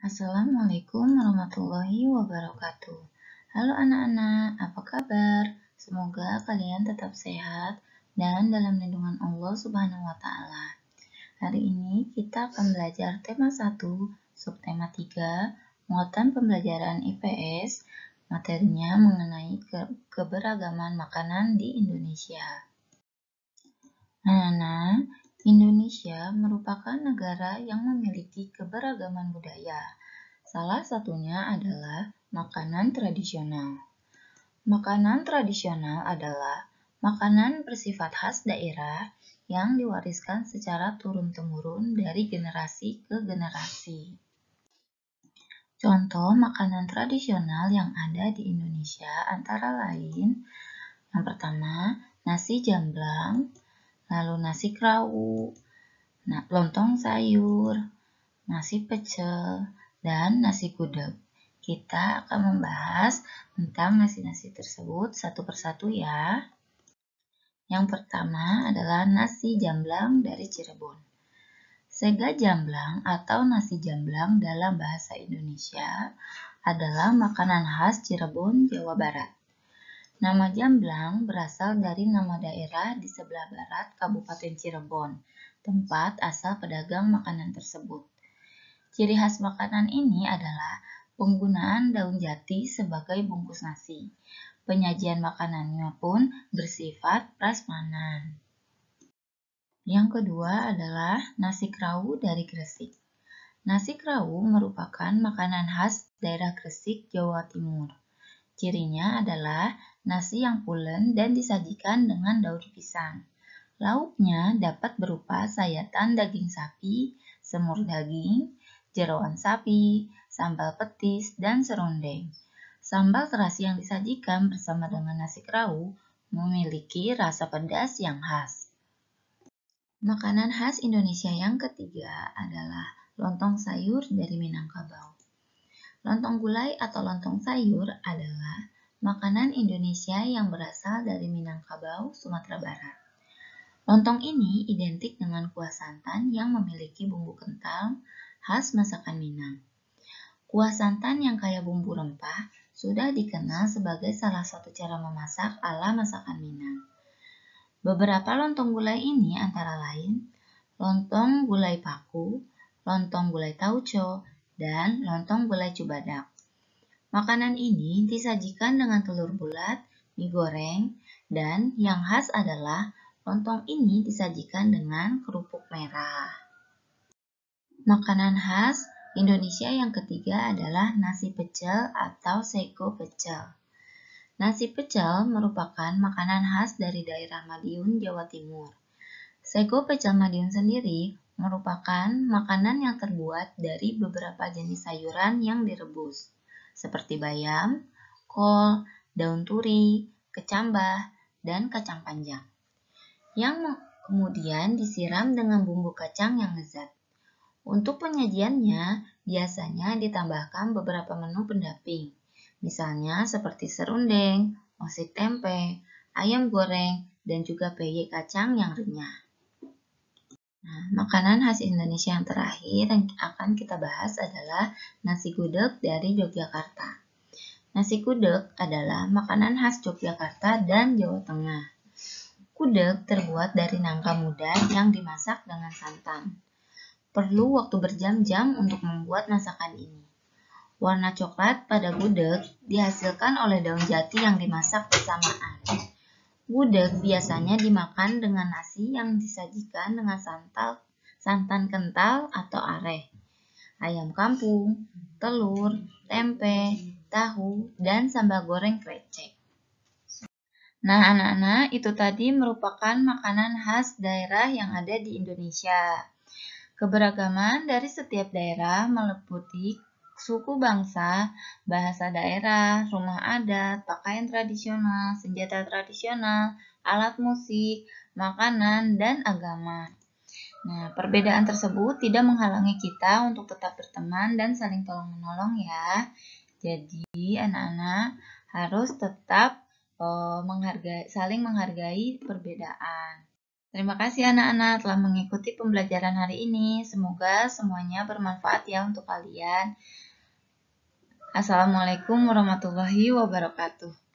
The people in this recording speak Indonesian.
Assalamualaikum warahmatullahi wabarakatuh. Halo anak-anak, apa kabar? Semoga kalian tetap sehat dan dalam lindungan Allah Subhanahu wa Ta'ala. Hari ini kita akan belajar tema 1, subtema 3, muatan pembelajaran IPS. Materinya mengenai keberagaman makanan di Indonesia. Anak-anak, Indonesia merupakan negara yang memiliki keberagaman budaya. Salah satunya adalah makanan tradisional. Makanan tradisional adalah makanan bersifat khas daerah yang diwariskan secara turun-temurun dari generasi ke generasi. Contoh makanan tradisional yang ada di Indonesia antara lain, yang pertama, nasi jamblang, lalu nasi krawu, lontong sayur, nasi pecel, dan nasi gudeg. Kita akan membahas tentang nasi-nasi tersebut satu persatu ya. Yang pertama adalah nasi jamblang dari Cirebon. Sega jamblang atau nasi jamblang dalam bahasa Indonesia adalah makanan khas Cirebon, Jawa Barat. Nama jamblang berasal dari nama daerah di sebelah barat Kabupaten Cirebon, tempat asal pedagang makanan tersebut. Ciri khas makanan ini adalah penggunaan daun jati sebagai bungkus nasi. Penyajian makanannya pun bersifat prasmanan. Yang kedua adalah nasi krawu dari Gresik. Nasi krawu merupakan makanan khas daerah Gresik, Jawa Timur. Cirinya adalah nasi yang pulen dan disajikan dengan daun pisang. Lauknya dapat berupa sayatan daging sapi, semur daging, jeroan sapi, sambal petis, dan serundeng. Sambal terasi yang disajikan bersama dengan nasi krawu memiliki rasa pedas yang khas. Makanan khas Indonesia yang ketiga adalah lontong sayur dari Minangkabau. Lontong gulai atau lontong sayur adalah makanan Indonesia yang berasal dari Minangkabau, Sumatera Barat. Lontong ini identik dengan kuah santan yang memiliki bumbu kental khas masakan Minang. Kuah santan yang kaya bumbu rempah sudah dikenal sebagai salah satu cara memasak ala masakan Minang. Beberapa lontong gulai ini antara lain lontong gulai paku, lontong gulai tauco, dan lontong gulai cubadak. Makanan ini disajikan dengan telur bulat, mie goreng, dan yang khas adalah lontong ini disajikan dengan kerupuk merah. Makanan khas Indonesia yang ketiga adalah nasi pecel atau sego pecel. Nasi pecel merupakan makanan khas dari daerah Madiun, Jawa Timur. Sego pecel Madiun sendiri merupakan makanan yang terbuat dari beberapa jenis sayuran yang direbus, seperti bayam, kol, daun turi, kecambah, dan kacang panjang, yang kemudian disiram dengan bumbu kacang yang lezat. Untuk penyajiannya, biasanya ditambahkan beberapa menu pendamping, misalnya seperti serundeng, osik tempe, ayam goreng, dan juga peyek kacang yang renyah. Makanan khas Indonesia yang terakhir yang akan kita bahas adalah nasi gudeg dari Yogyakarta. Nasi gudeg adalah makanan khas Yogyakarta dan Jawa Tengah. Gudeg terbuat dari nangka muda yang dimasak dengan santan. Perlu waktu berjam-jam untuk membuat masakan ini. Warna coklat pada gudeg dihasilkan oleh daun jati yang dimasak bersamaan. Gudeg biasanya dimakan dengan nasi yang disajikan dengan santan kental atau areh, ayam kampung, telur, tempe, tahu, dan sambal goreng krecek. Nah, anak-anak, itu tadi merupakan makanan khas daerah yang ada di Indonesia. Keberagaman dari setiap daerah meliputi suku bangsa, bahasa daerah, rumah adat, pakaian tradisional, senjata tradisional, alat musik, makanan, dan agama. Nah, perbedaan tersebut tidak menghalangi kita untuk tetap berteman dan saling tolong-menolong ya. Jadi, anak-anak harus tetap saling menghargai perbedaan. Terima kasih anak-anak telah mengikuti pembelajaran hari ini. Semoga semuanya bermanfaat ya untuk kalian. Assalamualaikum warahmatullahi wabarakatuh.